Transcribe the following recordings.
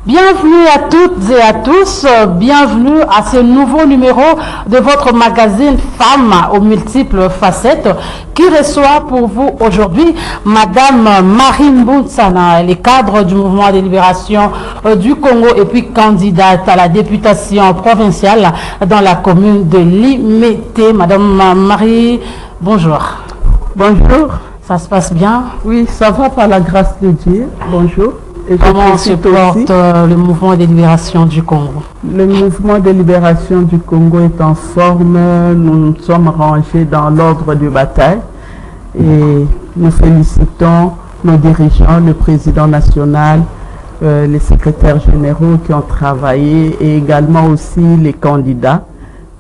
Bienvenue à toutes et à tous, bienvenue à ce nouveau numéro de votre magazine Femmes aux multiples facettes qui reçoit pour vous aujourd'hui Madame Marie Mboutsana, elle est cadre du mouvement de libération du Congo et puis candidate à la députation provinciale dans la commune de Limete. Madame Marie, bonjour. Bonjour. Ça se passe bien? Oui, ça va par la grâce de Dieu. Bonjour. Et comment se porte le mouvement de libération du Congo? Le mouvement de libération du Congo est en forme. Nous sommes rangés dans l'ordre de bataille et nous félicitons nos dirigeants, le président national, les secrétaires généraux qui ont travaillé et également aussi les candidats.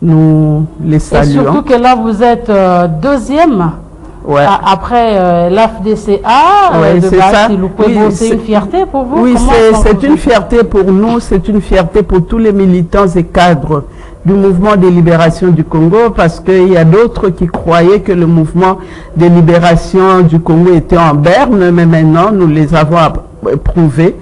Nous les saluons. Et surtout que là vous êtes deuxième. Ouais. Après l'AFDCA, ouais, c'est une fierté pour vous? Oui, c'est une fierté pour nous, c'est une fierté pour tous les militants et cadres du mouvement de libération du Congo, parce qu'il y a d'autres qui croyaient que le mouvement de libération du Congo était en berne, mais maintenant nous les avons prouvé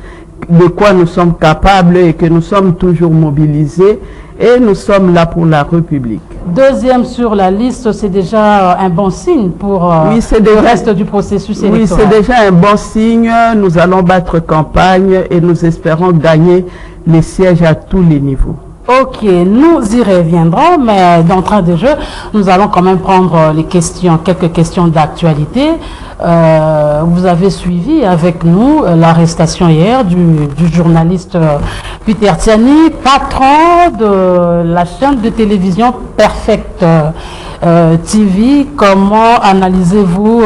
de quoi nous sommes capables et que nous sommes toujours mobilisés et nous sommes là pour la République. Deuxième sur la liste, c'est déjà un bon signe pour le reste du processus électoral. Oui, c'est déjà un bon signe. Nous allons battre campagne et nous espérons gagner les sièges à tous les niveaux. Ok, nous y reviendrons, mais d'entrée de jeu, nous allons quand même prendre les questions, quelques questions d'actualité. Vous avez suivi avec nous l'arrestation hier du journaliste Peter Tiani, patron de la chaîne de télévision Perfect TV. Comment analysez-vous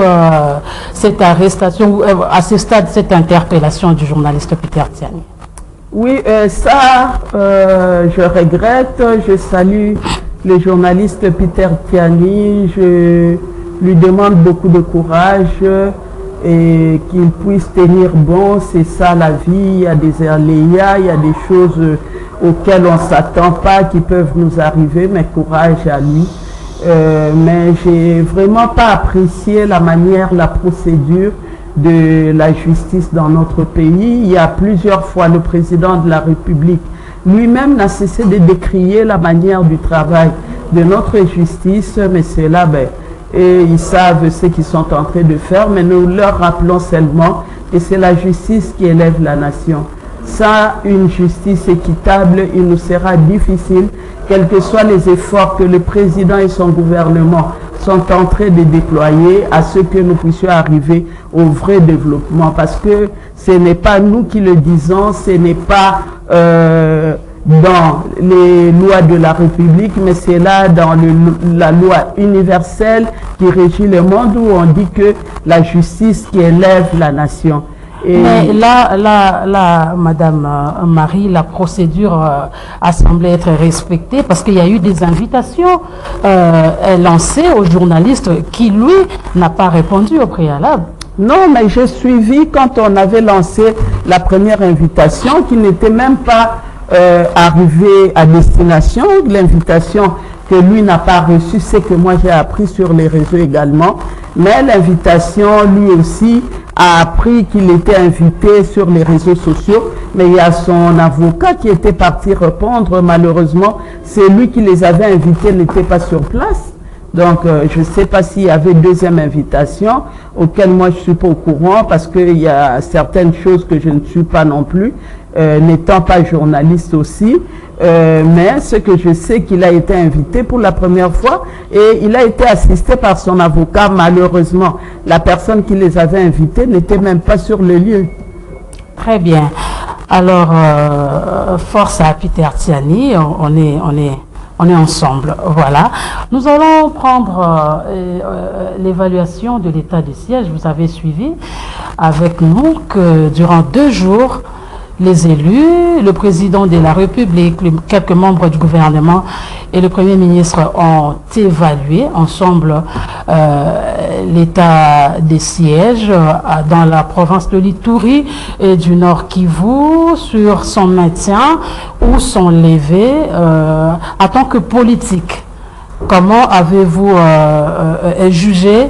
cette arrestation, à ce stade, cette interpellation du journaliste Peter Tiani? Oui, je regrette. Je salue le journaliste Peter Tiani. Je lui demande beaucoup de courage et qu'il puisse tenir bon. C'est ça la vie. Il y a des aléas, il y a des choses auxquelles on ne s'attend pas qui peuvent nous arriver, mais courage à lui. Mais j'ai vraiment pas apprécié la manière, la procédure de la justice dans notre pays. Il y a plusieurs fois le président de la République lui-même n'a cessé de décrier la manière du travail de notre justice, mais c'est là, et ils savent ce qu'ils sont en train de faire, mais nous leur rappelons seulement que c'est la justice qui élève la nation. Sans une justice équitable, il nous sera difficile, quels que soient les efforts que le président et son gouvernement sont en train de déployer, à ce que nous puissions arriver au vrai développement. Parce que ce n'est pas nous qui le disons, ce n'est pas dans les lois de la République, mais c'est là dans la loi universelle qui régit le monde, où on dit que la justice qui élève la nation. Mais là, Madame Marie, la procédure a semblé être respectée parce qu'il y a eu des invitations lancées aux journalistes qui, lui, n'a pas répondu au préalable. Non, mais j'ai suivi quand on avait lancé la première invitation, qui n'était même pas arrivée à destination. L'invitation que lui n'a pas reçue, c'est que moi j'ai appris sur les réseaux également. Mais l'invitation, lui aussi, a appris qu'il était invité sur les réseaux sociaux, mais il y a son avocat qui était parti répondre. Malheureusement, c'est lui qui les avait invités, n'était pas sur place. Donc, je ne sais pas s'il y avait deuxième invitation, auquel moi je ne suis pas au courant, parce qu'il y a certaines choses que je ne suis pas non plus, n'étant pas journaliste aussi. Mais ce que je sais, qu'il a été invité pour la première fois et il a été assisté par son avocat. Malheureusement, la personne qui les avait invités n'était même pas sur le lieu. Très bien. Alors, force à Peter Tiani, on est ensemble. Voilà. Nous allons prendre l'évaluation de l'état du siège. Vous avez suivi avec nous que durant 2 jours, les élus, le président de la République, quelques membres du gouvernement et le Premier ministre ont évalué ensemble l'état des sièges dans la province de l'Ituri et du Nord Kivu sur son maintien ou son levé en tant que politique. Comment avez-vous jugé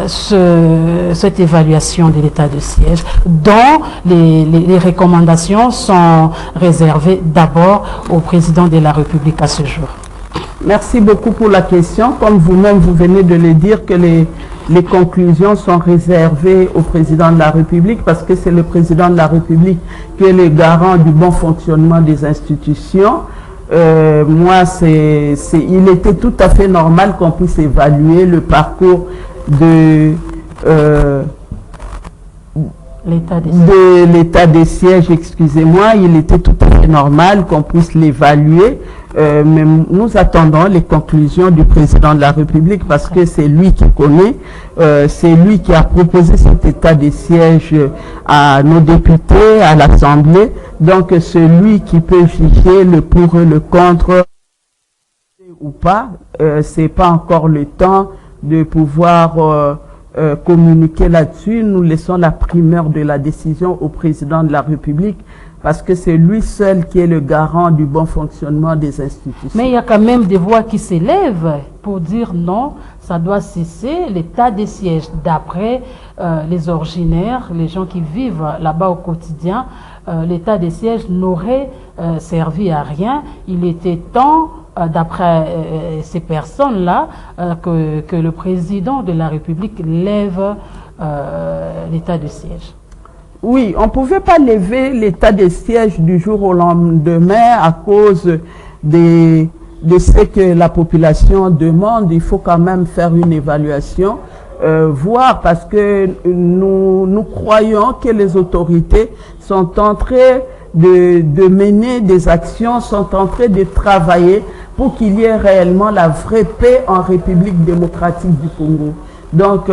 cette évaluation de l'état de siège dont les recommandations sont réservées d'abord au président de la République à ce jour? Merci beaucoup pour la question. Comme vous-même, vous venez de le dire que les conclusions sont réservées au président de la République parce que c'est le président de la République qui est le garant du bon fonctionnement des institutions. Il était tout à fait normal qu'on puisse évaluer le parcours de l'état des sièges, excusez-moi. Il était tout à fait normal qu'on puisse l'évaluer, mais nous attendons les conclusions du président de la République parce que c'est lui qui connaît, c'est lui qui a proposé cet état des sièges à nos députés, à l'Assemblée. Donc c'est lui qui peut juger le pour et le contre ou pas. C'est pas encore le temps de pouvoir communiquer là-dessus. Nous laissons la primeur de la décision au président de la République parce que c'est lui seul qui est le garant du bon fonctionnement des institutions. Mais il y a quand même des voix qui s'élèvent pour dire non, ça doit cesser l'état des sièges. D'après les originaires, les gens qui vivent là-bas au quotidien, l'état des sièges n'aurait servi à rien. Il était temps, d'après ces personnes-là, que le président de la République lève l'état de siège. Oui, on ne pouvait pas lever l'état de siège du jour au lendemain à cause de ce que la population demande. Il faut quand même faire une évaluation, voir, parce que nous croyons que les autorités sont en train de mener des actions, sont en train de travailler pour qu'il y ait réellement la vraie paix en République démocratique du Congo. Donc,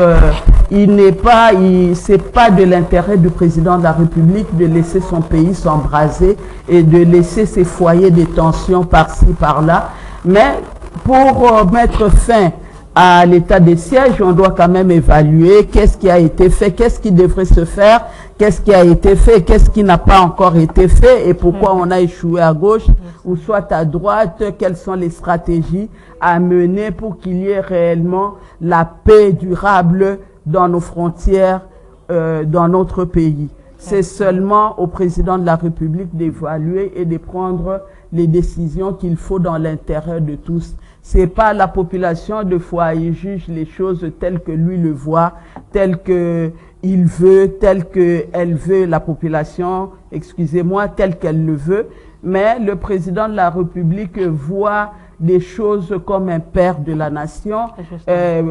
c'est pas de l'intérêt du président de la République de laisser son pays s'embraser et de laisser ses foyers de tension par-ci, par-là. Mais pour mettre fin à l'état de siège, on doit quand même évaluer qu'est-ce qui a été fait, qu'est-ce qui devrait se faire, qu'est-ce qui a été fait, qu'est-ce qui n'a pas encore été fait et pourquoi on a échoué à gauche ou soit à droite, quelles sont les stratégies à mener pour qu'il y ait réellement la paix durable dans nos frontières, dans notre pays. C'est seulement au président de la République d'évaluer et de prendre les décisions qu'il faut dans l'intérêt de tous. C'est pas la population de fois, il juge les choses telles que lui le voit, telles que il veut, telles que elle veut, la population, excusez-moi, telle qu'elle le veut. Mais le président de la République voit des choses comme un père de la nation,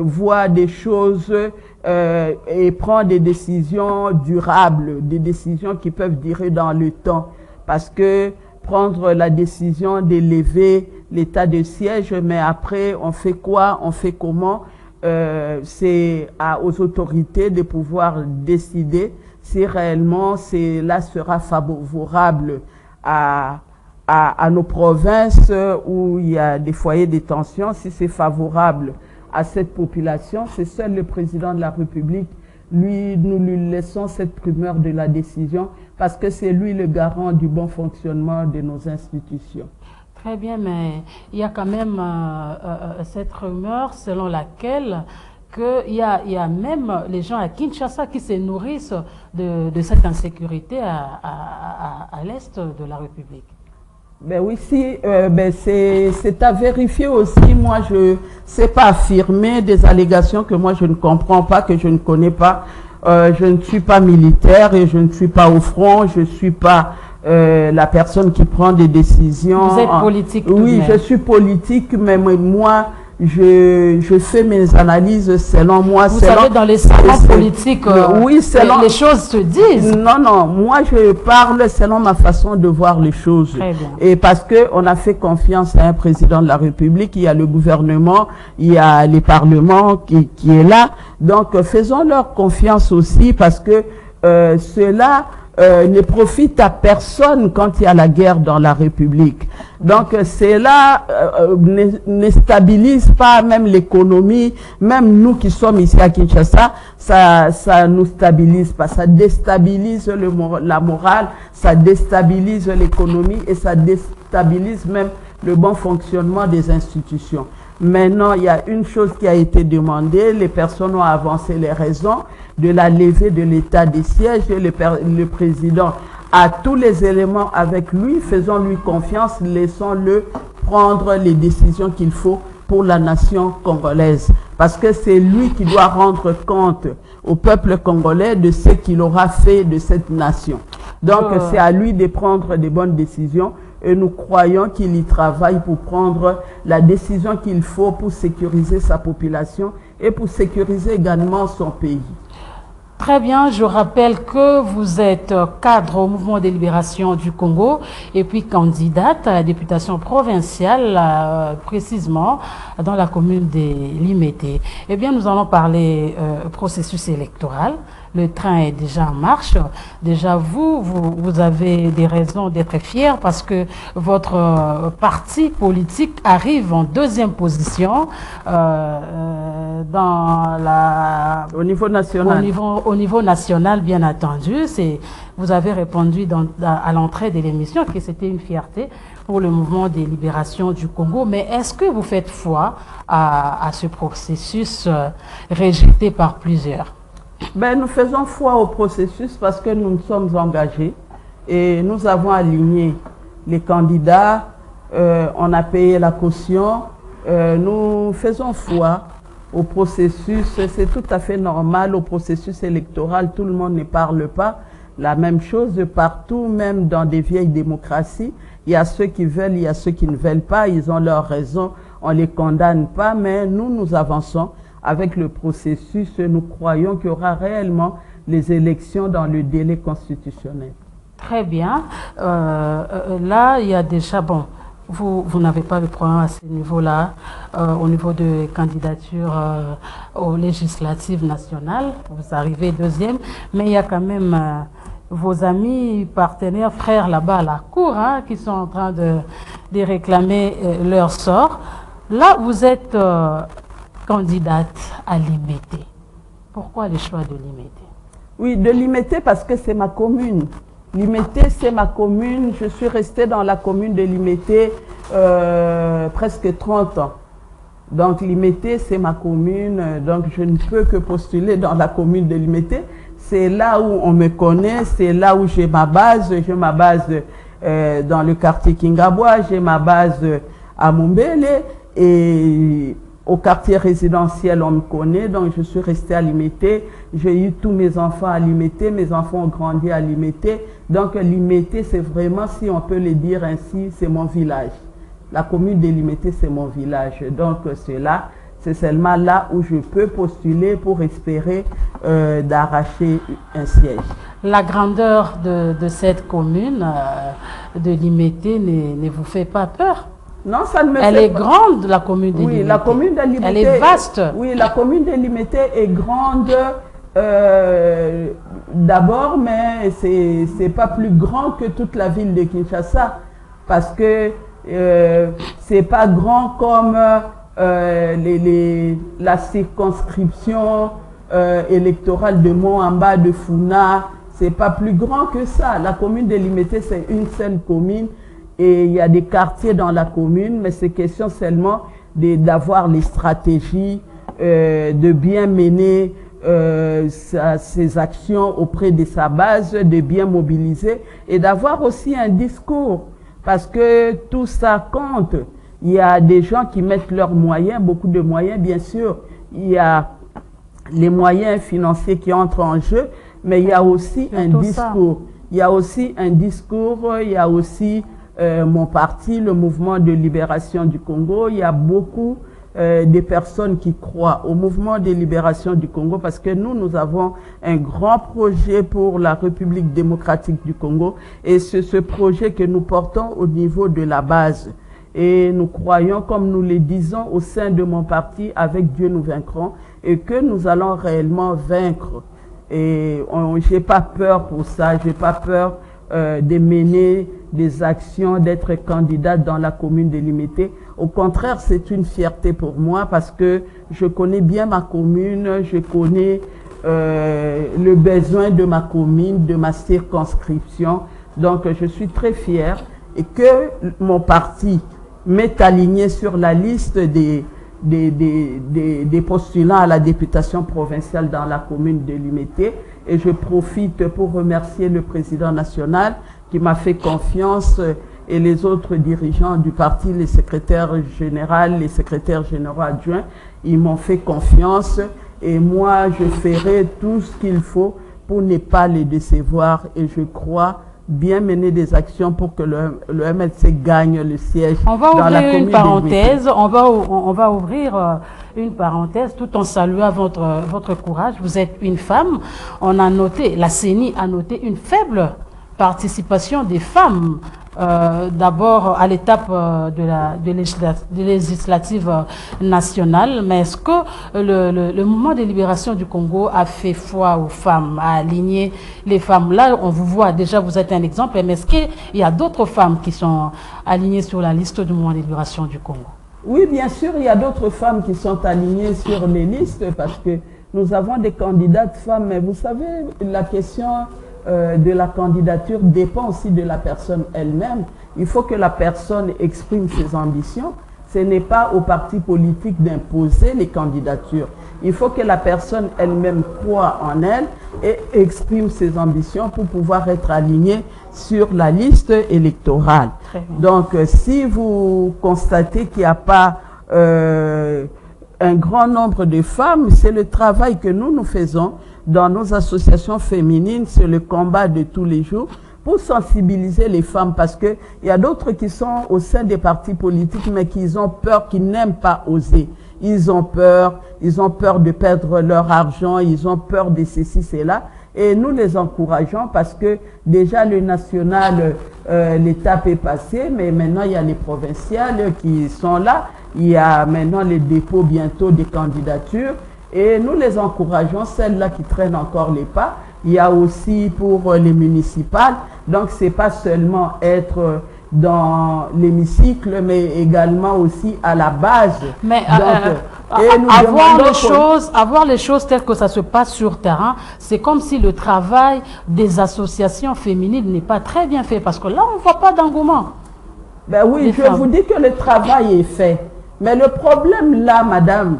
voit des choses et prend des décisions durables, des décisions qui peuvent durer dans le temps. Parce que prendre la décision d'élever l'état de siège, mais après on fait quoi, on fait comment, c'est aux autorités de pouvoir décider si réellement cela sera favorable à nos provinces où il y a des foyers de tension, si c'est favorable à cette population. C'est seul le président de la République, nous lui laissons cette primeur de la décision parce que c'est lui le garant du bon fonctionnement de nos institutions. Très bien, mais il y a quand même cette rumeur selon laquelle qu'il y a même les gens à Kinshasa qui se nourrissent de cette insécurité à l'est de la République. Ben oui, c'est à vérifier aussi. Moi, je sais pas affirmer des allégations que moi je ne comprends pas, que je ne connais pas. Je ne suis pas militaire et je ne suis pas au front. Je suis pas la personne qui prend des décisions. Vous êtes politique. Oui, je suis politique, mais moi, je fais mes analyses selon moi. Vous savez, dans les salons politiques, oui, les choses se disent. Non, moi je parle selon ma façon de voir les choses. Très bien. Et parce que on a fait confiance à un président de la République, il y a le gouvernement, il y a les parlements qui est là. Donc faisons-leur confiance aussi parce que cela ne profite à personne quand il y a la guerre dans la République. Donc cela ne stabilise pas même l'économie, même nous qui sommes ici à Kinshasa, ça nous stabilise pas, ça déstabilise la morale, ça déstabilise l'économie et ça déstabilise même le bon fonctionnement des institutions. Maintenant, il y a une chose qui a été demandée. Les personnes ont avancé les raisons de la levée de l'état des sièges. Et le président a tous les éléments avec lui. Faisons-lui confiance. Laissons-le prendre les décisions qu'il faut pour la nation congolaise. Parce que c'est lui qui doit rendre compte au peuple congolais de ce qu'il aura fait de cette nation. Donc, c'est à lui de prendre des bonnes décisions. Et nous croyons qu'il y travaille pour prendre la décision qu'il faut pour sécuriser sa population et pour sécuriser également son pays. Très bien, je rappelle que vous êtes cadre au mouvement de libération du Congo et puis candidate à la députation provinciale, précisément dans la commune de Limete. Eh bien, nous allons parler processus électoral. Le train est déjà en marche. Déjà, vous avez des raisons d'être fiers parce que votre parti politique arrive en deuxième position dans la... Au niveau national. Au niveau national, bien entendu. Vous avez répondu à l'entrée de l'émission que c'était une fierté pour le mouvement de libération du Congo. Mais est-ce que vous faites foi à ce processus rejeté par plusieurs? Ben, nous faisons foi au processus parce que nous nous sommes engagés et nous avons aligné les candidats, on a payé la caution, nous faisons foi au processus, c'est tout à fait normal au processus électoral, tout le monde ne parle pas. La même chose partout, même dans des vieilles démocraties, il y a ceux qui veulent, il y a ceux qui ne veulent pas, ils ont leurs raisons, on ne les condamne pas, mais nous avançons. Avec le processus, nous croyons qu'il y aura réellement les élections dans le délai constitutionnel. Très bien. Là, il y a déjà, bon, vous n'avez pas de problème à ce niveau-là, au niveau de candidature aux législatives nationales. Vous arrivez deuxième, mais il y a quand même vos amis, partenaires, frères là-bas à la cour, hein, qui sont en train de réclamer leur sort. Là, vous êtes... candidate à Limete. Pourquoi le choix de Limete? Oui, de Limete parce que c'est ma commune. Limete, c'est ma commune. Je suis restée dans la commune de Limete presque 30 ans. Donc Limete, c'est ma commune. Donc je ne peux que postuler dans la commune de Limete. C'est là où on me connaît, c'est là où j'ai ma base. J'ai ma base dans le quartier Kingabwa, j'ai ma base à Mumbele et au quartier résidentiel, on me connaît, donc je suis restée à Limete. J'ai eu tous mes enfants à Limete, mes enfants ont grandi à Limete. Donc Limete, c'est vraiment, si on peut le dire ainsi, c'est mon village. La commune de Limete, c'est mon village. Donc c'est seulement là où je peux postuler pour espérer d'arracher un siège. La grandeur de cette commune de Limete ne vous fait pas peur? Non, ça ne me Elle est grande, la commune de Limete. Oui, la commune de Limete. Elle est vaste. Oui, la commune de Limete est grande d'abord, mais c'est pas plus grand que toute la ville de Kinshasa. Parce que c'est pas grand comme la circonscription électorale de Mont-en-Bas, de Funa. C'est pas plus grand que ça. La commune de Limete, c'est une seule commune. Et il y a des quartiers dans la commune, mais c'est question seulement d'avoir les stratégies, de bien mener ses actions auprès de sa base, de bien mobiliser et d'avoir aussi un discours. Parce que tout ça compte. Il y a des gens qui mettent leurs moyens, beaucoup de moyens, bien sûr. Il y a les moyens financiers qui entrent en jeu, mais il y a aussi un discours. Il y a aussi un discours, il y a aussi mon parti, le mouvement de libération du Congo. Il y a beaucoup de personnes qui croient au mouvement de libération du Congo parce que nous avons un grand projet pour la République démocratique du Congo et c'est ce projet que nous portons au niveau de la base. Et nous croyons, comme nous le disons au sein de mon parti, avec Dieu nous vaincrons et que nous allons réellement vaincre. Et j'ai pas peur pour ça, j'ai pas peur de mener des actions, d'être candidate dans la commune de Limete. Au contraire, c'est une fierté pour moi parce que je connais bien ma commune, je connais le besoin de ma commune, de ma circonscription. Donc, je suis très fière et que mon parti m'est aligné sur la liste des postulants à la députation provinciale dans la commune de Limete. Et je profite pour remercier le président national qui m'a fait confiance et les autres dirigeants du parti, les secrétaires généraux adjoints, ils m'ont fait confiance et moi je ferai tout ce qu'il faut pour ne pas les décevoir et je crois bien mener des actions pour que le MLC gagne le siège dans la commune. On va ouvrir une parenthèse tout en saluant votre courage. Vous êtes une femme. On a noté, la CENI a noté une faible participation des femmes. D'abord à l'étape de législative nationale, mais est-ce que le mouvement de libération du Congo a fait foi aux femmes, a aligné les femmes? Là, on vous voit déjà, vous êtes un exemple, mais est-ce qu'il y a d'autres femmes qui sont alignées sur la liste du mouvement de libération du Congo? Oui, bien sûr, il y a d'autres femmes qui sont alignées sur les listes parce que nous avons des candidates femmes, mais vous savez, la question de la candidature dépend aussi de la personne elle-même. Il faut que la personne exprime ses ambitions. Ce n'est pas au parti politique d'imposer les candidatures. Il faut que la personne elle-même croit en elle et exprime ses ambitions pour pouvoir être alignée sur la liste électorale. Donc, si vous constatez qu'il n'y a pas un grand nombre de femmes, c'est le travail que nous faisons dans nos associations féminines, c'est le combat de tous les jours pour sensibiliser les femmes parce que il y a d'autres qui sont au sein des partis politiques mais qui ont peur, qui n'aiment pas oser. Ils ont peur de perdre leur argent, ils ont peur de ceci, cela. Et nous les encourageons parce que déjà le national, l'étape est passée, mais maintenant il y a les provinciales qui sont là. Il y a maintenant les dépôts bientôt des candidatures. Et nous les encourageons, celles-là qui traînent encore les pas. Il y a aussi pour les municipales. Donc, c'est pas seulement être dans l'hémicycle, mais également aussi à la base. Mais avoir les choses telles que ça se passe sur terrain, c'est comme si le travail des associations féminines n'est pas très bien fait. Parce que là, on ne voit pas d'engouement. Ben oui, je vous dis que le travail est fait. Mais le problème là, madame,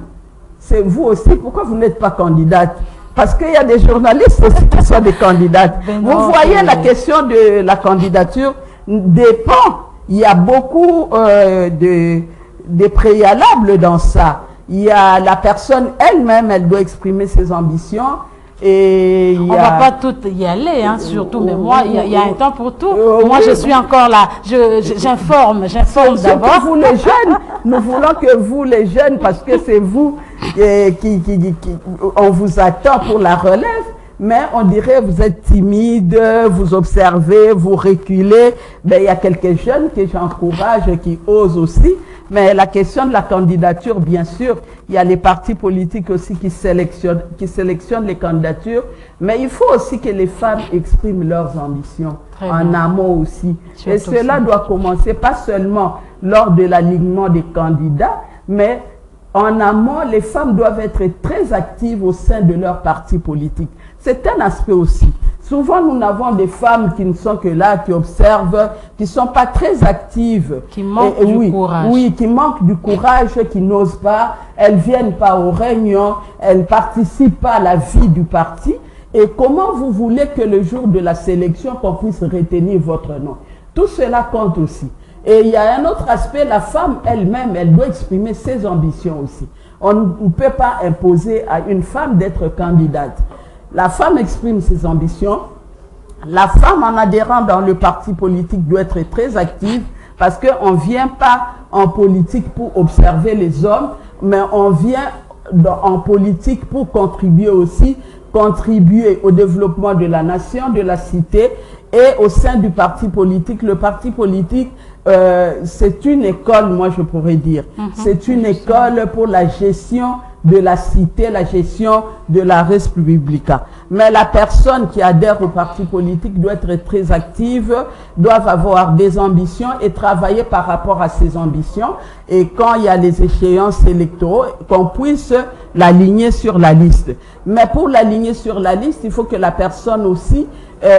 c'est vous aussi, pourquoi vous n'êtes pas candidate? Parce qu'il y a des journalistes aussi qui sont des candidates. Vous voyez, la question de la candidature dépend. Il y a beaucoup de préalables dans ça. Il y a la personne elle-même, elle doit exprimer ses ambitions. Et on ne va pas toutes y aller, hein, surtout, mais moi, il y a un temps pour tout. Moi, je suis encore là. J'informe d'abord. Vous les jeunes, nous voulons que vous les jeunes, parce que c'est vous on vous attend pour la relève, mais on dirait vous êtes timide, vous observez, vous reculez. Ben, il y a quelques jeunes que j'encourage, qui osent aussi. Mais la question de la candidature, bien sûr, il y a les partis politiques aussi qui sélectionnent les candidatures, mais il faut aussi que les femmes expriment leurs ambitions en amont aussi. Et cela doit commencer pas seulement lors de l'alignement des candidats, mais en amont, les femmes doivent être très actives au sein de leur parti politique. C'est un aspect aussi. Souvent, nous avons des femmes qui ne sont que là, qui observent, qui ne sont pas très actives. Qui manquent du courage. Oui, qui manquent du courage, qui n'osent pas. Elles ne viennent pas aux réunions, elles ne participent pas à la vie du parti. Et comment vous voulez que le jour de la sélection, qu'on puisse retenir votre nom? Tout cela compte aussi. Et il y a un autre aspect, la femme elle-même, elle doit exprimer ses ambitions aussi. On ne peut pas imposer à une femme d'être candidate. La femme exprime ses ambitions. La femme, en adhérant dans le parti politique, doit être très active parce qu'on ne vient pas en politique pour observer les hommes, mais on vient en politique pour contribuer aussi, contribuer au développement de la nation, de la cité et au sein du parti politique. Le parti politique, c'est une école, moi je pourrais dire. C'est une école pour la gestion de la cité, la gestion de la res publica. Mais la personne qui adhère au parti politique doit être très active, doit avoir des ambitions et travailler par rapport à ses ambitions. Et quand il y a les échéances électoraux, qu'on puisse l'aligner sur la liste. Mais pour l'aligner sur la liste, il faut que la personne aussi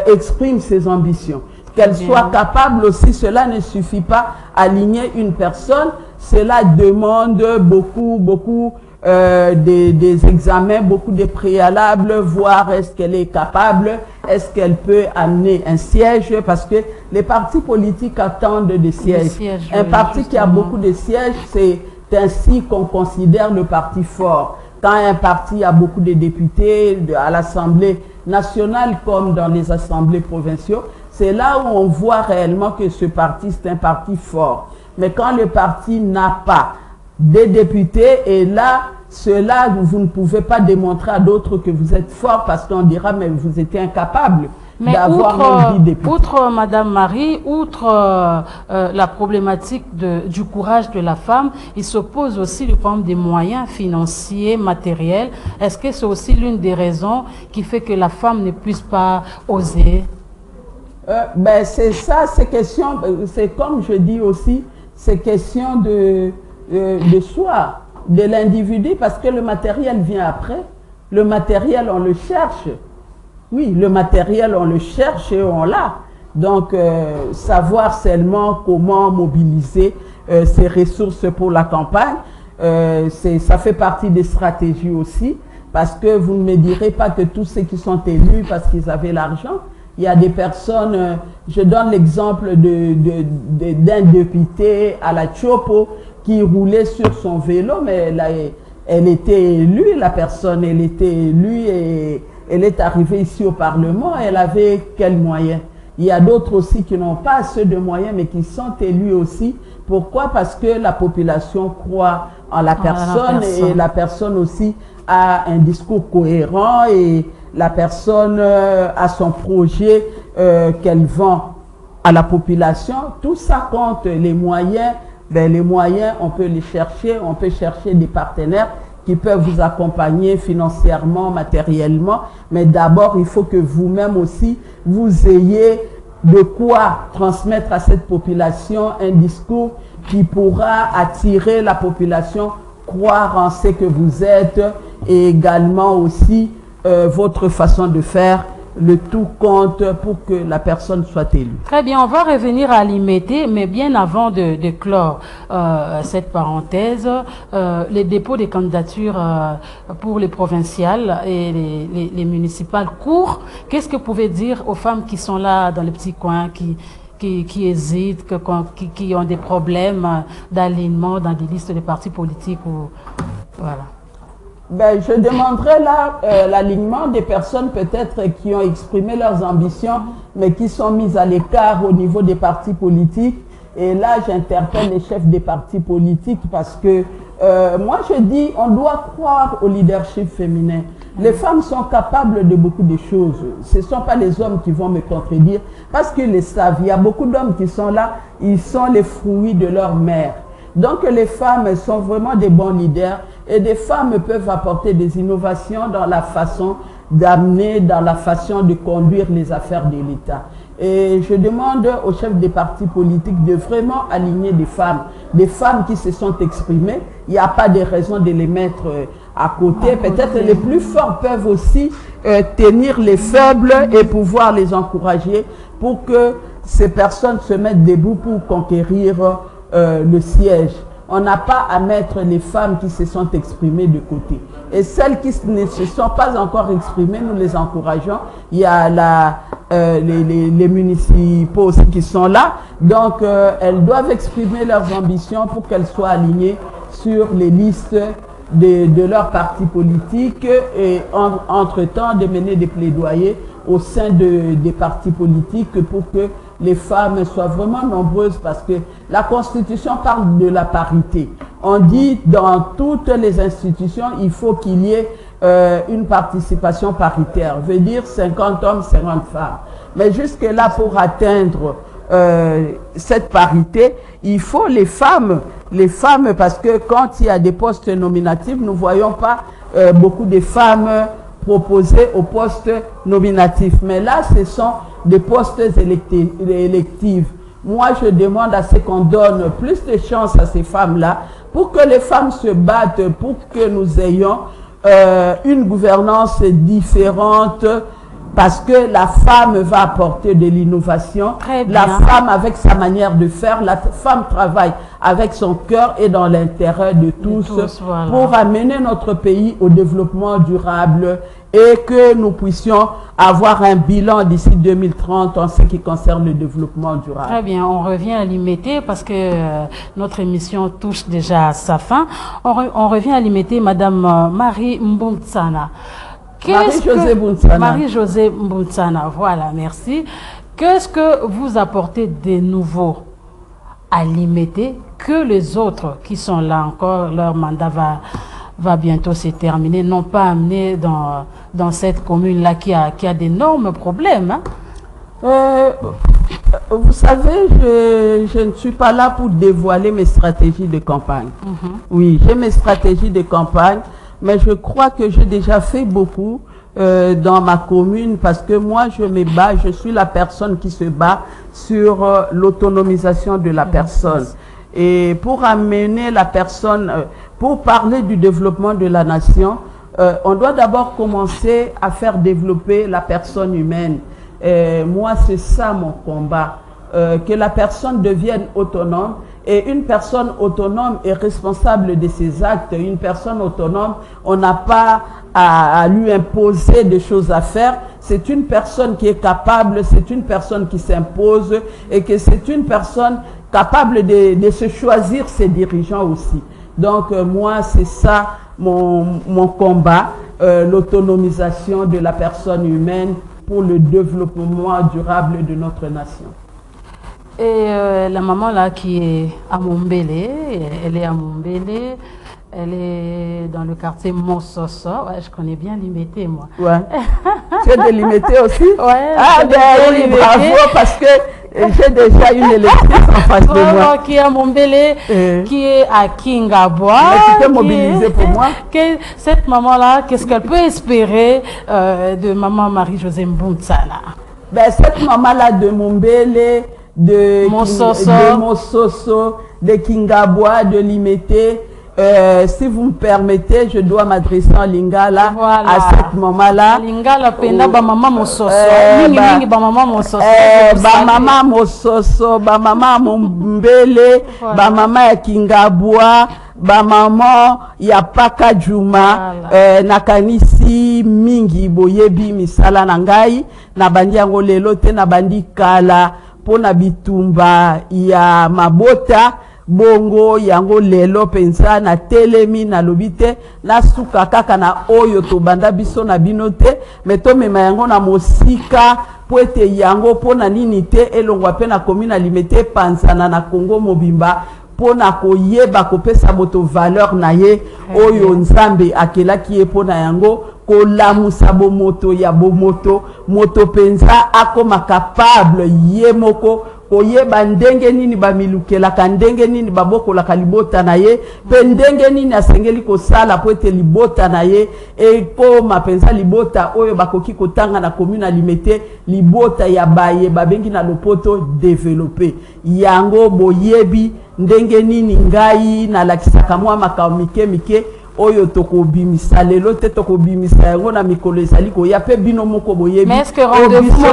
exprime ses ambitions. Qu'elle soit capable aussi, cela ne suffit pas à aligner une personne cela demande beaucoup des examens, beaucoup de préalables, voir est-ce qu'elle est capable, est-ce qu'elle peut amener un siège, parce que les partis politiques attendent des sièges. Un parti qui a beaucoup de sièges, c'est ainsi qu'on considère le parti fort. Quand un parti a beaucoup de députés à l'Assemblée nationale comme dans les assemblées provinciales, c'est là où on voit réellement que ce parti, c'est un parti fort. Mais quand le parti n'a pas des députés, et là, cela, vous ne pouvez pas démontrer à d'autres que vous êtes fort parce qu'on dira, mais vous étiez incapable d'avoir un député. Outre Madame Marie, outre la problématique du courage de la femme, il se pose aussi le problème des moyens financiers, matériels. Est-ce que c'est aussi l'une des raisons qui fait que la femme ne puisse pas oser? Ben c'est ça, c'est question, c'est comme je dis aussi, c'est question de soi, de l'individu, parce que le matériel vient après. Le matériel, on le cherche. Oui, le matériel, on le cherche et on l'a. Donc, savoir seulement comment mobiliser ces ressources pour la campagne, ça fait partie des stratégies aussi, parce que vous ne me direz pas que tous ceux qui sont élus parce qu'ils avaient l'argent. Il y a des personnes, je donne l'exemple d'un député à la Chopo qui roulait sur son vélo, mais elle était élue, la personne, elle était élue et elle est arrivée ici au Parlement, elle avait quels moyens? Il y a d'autres aussi qui n'ont pas assez de moyens, mais qui sont élus aussi. Pourquoi? Parce que la population croit en la personne et la personne aussi a un discours cohérent et la personne a son projet qu'elle vend à la population. Tout ça compte. Les moyens, ben les moyens, on peut les chercher, on peut chercher des partenaires qui peuvent vous accompagner financièrement, matériellement, mais d'abord, il faut que vous-même aussi, vous ayez de quoi transmettre à cette population un discours qui pourra attirer la population, croire en ce que vous êtes et également aussi votre façon de faire. Le tout compte pour que la personne soit élue. Très bien, on va revenir à l'IMET, mais bien avant de clore cette parenthèse, les dépôts des candidatures pour les provinciales et les municipales courent. Qu'est-ce que vous pouvez dire aux femmes qui sont là dans les petits coins, qui hésitent, qui ont des problèmes d'alignement dans des listes de partis politiques ou voilà. Ben, je demanderai là l'alignement des personnes peut-être qui ont exprimé leurs ambitions, mais qui sont mises à l'écart au niveau des partis politiques. Et là, j'interpelle les chefs des partis politiques parce que moi, je dis, on doit croire au leadership féminin. Les femmes sont capables de beaucoup de choses. Ce ne sont pas les hommes qui vont me contredire parce qu'ils le savent. Il y a beaucoup d'hommes qui sont là, ils sont les fruits de leur mère. Donc les femmes sont vraiment des bons leaders et des femmes peuvent apporter des innovations dans la façon d'amener, dans la façon de conduire les affaires de l'État. Et je demande aux chefs des partis politiques de vraiment aligner des femmes qui se sont exprimées. Il n'y a pas de raison de les mettre à côté. Peut-être les plus forts peuvent aussi tenir les faibles et pouvoir les encourager pour que ces personnes se mettent debout pour conquérir le siège. On n'a pas à mettre les femmes qui se sont exprimées de côté. Et celles qui ne se sont pas encore exprimées, nous les encourageons. Il y a les municipaux aussi qui sont là. Donc, elles doivent exprimer leurs ambitions pour qu'elles soient alignées sur les listes de leurs partis politiques et entre-temps de mener des plaidoyers au sein des partis politiques pour que les femmes soient vraiment nombreuses parce que la Constitution parle de la parité. On dit dans toutes les institutions, il faut qu'il y ait une participation paritaire, veut dire 50 hommes, 50 femmes. Mais jusque-là, pour atteindre cette parité, il faut les femmes parce que quand il y a des postes nominatifs, nous ne voyons pas beaucoup de femmes proposées aux postes nominatifs. Mais là, ce sont des postes électifs. Moi, je demande à ce qu'on donne plus de chance à ces femmes-là pour que les femmes se battent, pour que nous ayons une gouvernance différente parce que la femme va apporter de l'innovation. La femme avec sa manière de faire, la femme travaille avec son cœur et dans l'intérêt de tous, voilà, pour amener notre pays au développement durable et que nous puissions avoir un bilan d'ici 2030 en ce qui concerne le développement durable. Très bien, on revient à l'IMET parce que notre émission touche déjà à sa fin. On revient à l'IMET, Madame Marie Mbuntsana. Marie-Josée Mbuntsana, voilà, merci. Qu'est-ce que vous apportez de nouveau à l'IMET que les autres qui sont là encore, leur mandat va bientôt se terminer, n'ont pas amené dans cette commune-là qui a d'énormes problèmes, hein? Vous savez, je ne suis pas là pour dévoiler mes stratégies de campagne. Oui, j'ai mes stratégies de campagne, mais je crois que j'ai déjà fait beaucoup dans ma commune parce que moi, je me bats, je suis la personne qui se bat sur l'autonomisation de la personne. Et pour amener la personne, pour parler du développement de la nation, on doit d'abord commencer à faire développer la personne humaine. Moi, c'est ça mon combat, que la personne devienne autonome. Et une personne autonome est responsable de ses actes. Une personne autonome, on n'a pas à lui imposer des choses à faire. C'est une personne qui est capable, c'est une personne qui s'impose et que c'est une personne capable de se choisir ses dirigeants aussi. Donc moi, c'est ça mon combat, l'autonomisation de la personne humaine pour le développement durable de notre nation. Et la maman là qui est à Mombele, elle est à Mombele, elle est dans le quartier Mososo. Ouais, je connais bien l'IMET, moi. Ouais. Tu es de l'IMET aussi? Ouais. Ah ben oui, bravo, parce que j'ai déjà une électrice en face de moi. Qui est à Mombele, qui est à Kingabwa. Mais tu peux mobiliser pour moi. Cette maman-là, qu'est-ce qu'elle peut espérer de maman Marie-Josée Mbuntsana? Ben, cette maman-là de Mombele, de Mososo, de Kingabwa, de l'IMET, si vous me permettez, je dois m'adresser en lingala, voilà, à cette maman-là. Lingala pena ba maman Mososo. Mingi ba maman Mososo. Ba maman Mososo, ba maman Mombele, ba maman ya Kingabwa, ba maman ya Paka Juma, nakanisi mingi boyebi misala na ngai, na bandi yango lelo te na bandi kala pona bitumba ya mabota. Bongo yango lelo pensa na telemi na lobite na suka kaka na oyo to banda biso na binote meto mema yango na mosika poete yango pona nini te elongwa pe na commune limité pansana na Congo mobimba pona koyeba kopesa moto valeur na ye oyo nzambe akelaki ye pona yango kolamusa bomoto ya bomoto moto pensa akoma capable ye moko koyeba ndenge nini bamilukelaka ndenge nini babokolaka libota na ye pe ndenge nini asengeli kosala po ete libota na ye ekoma penza libota oyo bakoki kotanga na commune alimete libota ya baye babengi na lopoto développer yango boyebi ndenge nini ngai nalakisaka mwa makambo mike oyo tokobimisa lelo te tokobimisa yango na mikolo ezali koya pe bino moko boyebi. Mais est-ce que rendez-vous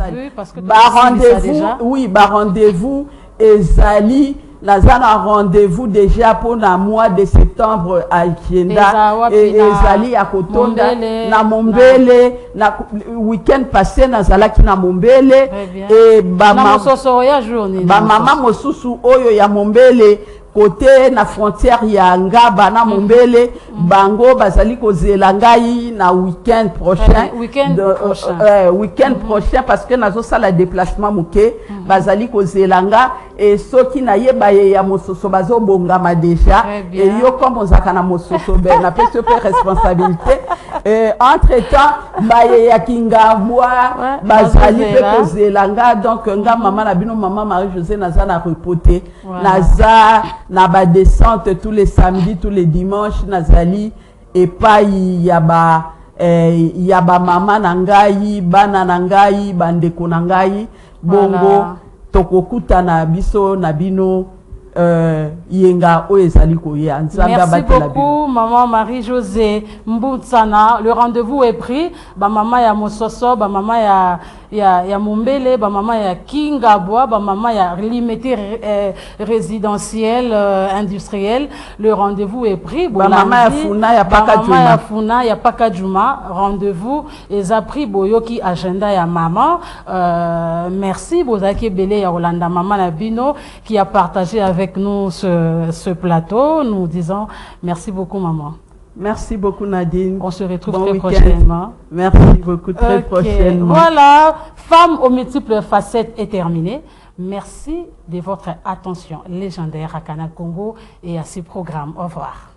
oui, parce que rendez-vous, oui, rendez-vous ezali nazana rendez-vous déjà pour le mois de septembre agenda et ezali ya kotonda na Mombele na week-end passé nazalaki na Mombele et ba mama mosusu oyo ya Mombele côté na frontière ya Ngaba na Mombele bango bazali kozela ngai na week-end prochain week-end prochain parce que nazo sala déplacement muke bazali kozela nga et soki na yeba ya mososo bazo bongama déjà et yo comme ozaka na mososo ben na pese pe responsabilité entre temps baye ya Kingabwa bazali pe kozela nga donc nga maman na bino maman Marie-Josée naza na reporter naza na ba descente tous les samedis tous les dimanches nazali et pas yaba mama na ngai bana na ngai bandeko na ngai bongo tokokuta na biso na bino yenga o ezali koya nzambe Merci abatela bino. beaucoup, maman Marie-Josée Mboutsana. Le rendez-vous est pris. Ba maman ya Mososo, ba maman ya Mumbele, ba maman ya Kingabwa, ba maman ya limité résidentiel, industriel. Le rendez-vous est pris. Ba maman ya Funa ya Paka Juma. Maman ya Funa ya Paka Juma. Rendez-vous. Et a pris boyoki agenda ya maman. Merci Bozaki Bele ya Rolanda maman Labino qui a partagé avec nous ce plateau. Nous disons merci beaucoup, maman. Merci beaucoup, Nadine. On se retrouve bon très week-end. prochainement. Merci beaucoup, très prochainement. Voilà, Femmes aux multiples facettes est terminée. Merci de votre attention légendaire à Canal Congo et à ce programme. Au revoir.